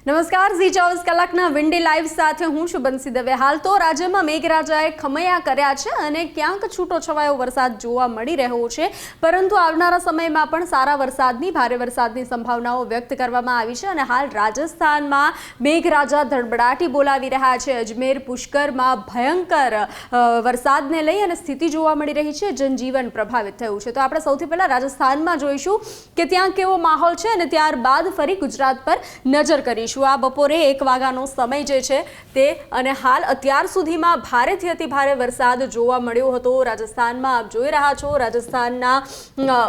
નમસ્કાર, ઝી 24 કલાકના Windy live સાથે હું છું બંસી દવે। હાલ તો રાજ્યમાં મેઘરાજાએ ખમૈયા કર્યા છે અને ક્યાંક છૂટો છવાયો વરસાદ જોવા મળી રહ્યો છે, પરંતુ આવનારા સમયમાં પણ સારા વરસાદની ભારે વરસાદની સંભાવનાઓ વ્યક્ત કરવામાં આવી છે અને હાલ રાજસ્થાનમાં મેઘરાજા ધડબડાટી બોલાવી રહ્યા છે। અજમેર પુષ્કરમાં ભયંકર વરસાદને લઈ અને સ્થિતિ જોવા મળી રહી છે, જનજીવન પ્રભાવિત થયું છે। તો આપણે સૌથી પહેલા રાજસ્થાનમાં જોઈશું કે ત્યાં કેવો માહોલ છે અને ત્યારબાદ ફરી ગુજરાત પર નજર કરીશું। આ બપોરે 1 વાગ્યાનો સમય જે છે તે અને હાલ અત્યાર સુધીમાં ભારેથી અતિ ભારે વરસાદ જોવા મળ્યો હતો રાજસ્થાનમાં। આપ જોઈ રહ્યા છો રાજસ્થાનના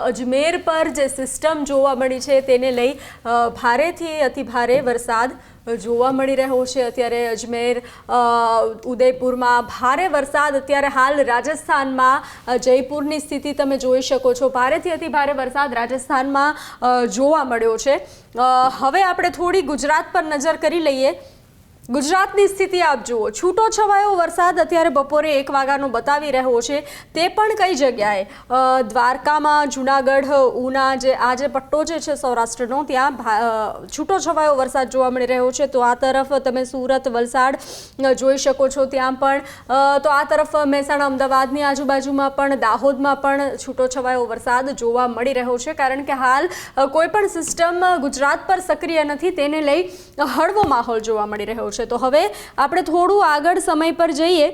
અજમેર પર જે સિસ્ટમ જોવા મળી છે તેને લઈ ભારેથી અતિ ભારે વરસાદ જોવા મળી રહ્યો છે। અત્યારે અજમેર ઉદયપુરમાં ભારે વરસાદ, અત્યારે હાલ રાજસ્થાનમાં જયપુરની સ્થિતિ તમે જોઈ શકો છો। ભારેથી અતિ ભારે વરસાદ રાજસ્થાનમાં જોવા મળ્યો છે। હવે આપણે થોડી ગુજરાત પર નજર કરી લઈએ। ગુજરાતની સ્થિતિ આપ જુઓ, છૂટો છવાયો વરસાદ અત્યારે બપોરે 1 વાગ્યાનો બતાવી રહ્યો છે, તે પણ કઈ જગ્યાએ દ્વારકામાં, જૂનાગઢ, ઉના જે આ જે પટ્ટો જે છે સૌરાષ્ટ્રનો, ત્યાં છૂટો છવાયો વરસાદ જોવા મળી રહ્યો છે। તો આ તરફ તમે સુરત, વલસાડ જોઈ શકો છો, ત્યાં પણ તો આ તરફ મહેસાણા, અમદાવાદની આજુબાજુમાં પણ, દાહોદમાં પણ છૂટો છવાયો વરસાદ જોવા મળી રહ્યો છે, કારણ કે હાલ કોઈ પણ સિસ્ટમ ગુજરાત પર સક્રિય નથી, તેને લઈ હળવો માહોલ જોવા મળી રહ્યો છે। તો હવે આપણે થોડું આગળ સમય પર જઈએ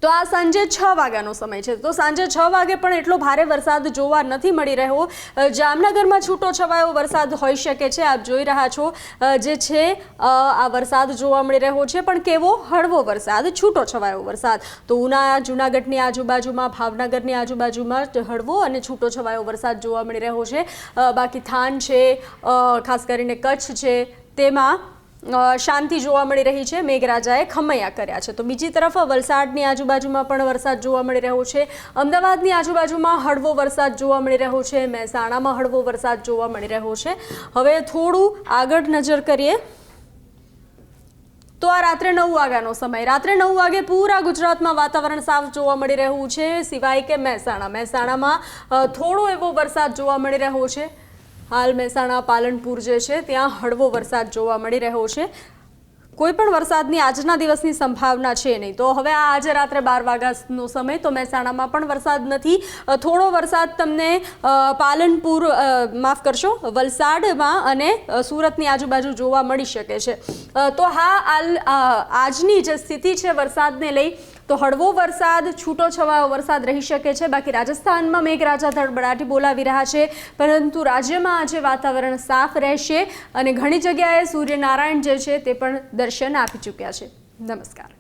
તો આ સાંજે 6 વાગ્યાનો સમય છે। તો સાંજે 6 વાગે પણ એટલો ભારે વરસાદ જોવા નથી મળી રહ્યો। જામનગરમાં છૂટો છવાયો વરસાદ હોઈ શકે છે, આપ જોઈ રહ્યા છો જે છે આ વરસાદ જોવા મળી રહ્યો છે, પણ કેવો હળવો વરસાદ, છૂટો છવાયો વરસાદ। તો ઉના, જૂનાગઢની આજુબાજુમાં, ભાવનગરની આજુબાજુમાં હળવો અને છૂટો છવાયો વરસાદ જોવા મળી રહ્યો છે। બાકી થાન છે, ખાસ કરીને કચ્છ છે, તેમાં શાંતિ જોવા મળી રહી છે, મેઘરાજાએ ખમૈયા કર્યા છે। તો બીજી તરફ વલસાડની આજુબાજુમાં પણ વરસાદ જોવા મળી રહ્યો છે, અમદાવાદની આજુબાજુમાં હળવો વરસાદ જોવા મળી રહ્યો છે, મહેસાણામાં હળવો વરસાદ જોવા મળી રહ્યો છે। હવે થોડું આગળ નજર કરીએ તો આ રાત્રે 9 વાગ્યાનો સમય, રાત્રે 9 વાગે પૂરા ગુજરાતમાં વાતાવરણ સાફ જોવા મળી રહ્યું છે, સિવાય કે મહેસાણામાં થોડો એવો વરસાદ જોવા મળી રહ્યો છે। હાલ મહેસાણા, પાલનપુર જે છે ત્યાં હળવો વરસાદ જોવા મળી રહ્યો છે, કોઈ પણ વરસાદની આજના દિવસની સંભાવના છે નહીં। તો હવે આજે રાત્રે 12 વાગ્યાનો સમય, તો મહેસાણામાં પણ વરસાદ નથી, થોડો વરસાદ તમને પાલનપુર, માફ કરશો, વલસાડમાં અને સુરતની આજુબાજુ જોવા મળી શકે છે। તો હા, આજની જે સ્થિતિ છે વરસાદને લઈ, તો હળવો વરસાદ, છૂટો છવાયો વરસાદ રહી શકે છે। બાકી રાજસ્થાનમાં મેઘરાજા ધડબડાટી બોલાવી રહ્યા છે, પરંતુ રાજ્યમાં આજે વાતાવરણ સાફ રહેશે અને ઘણી જગ્યાએ સૂર્યનારાયણ જે છે તે પણ દર્શન આપી ચૂક્યા છે। નમસ્કાર।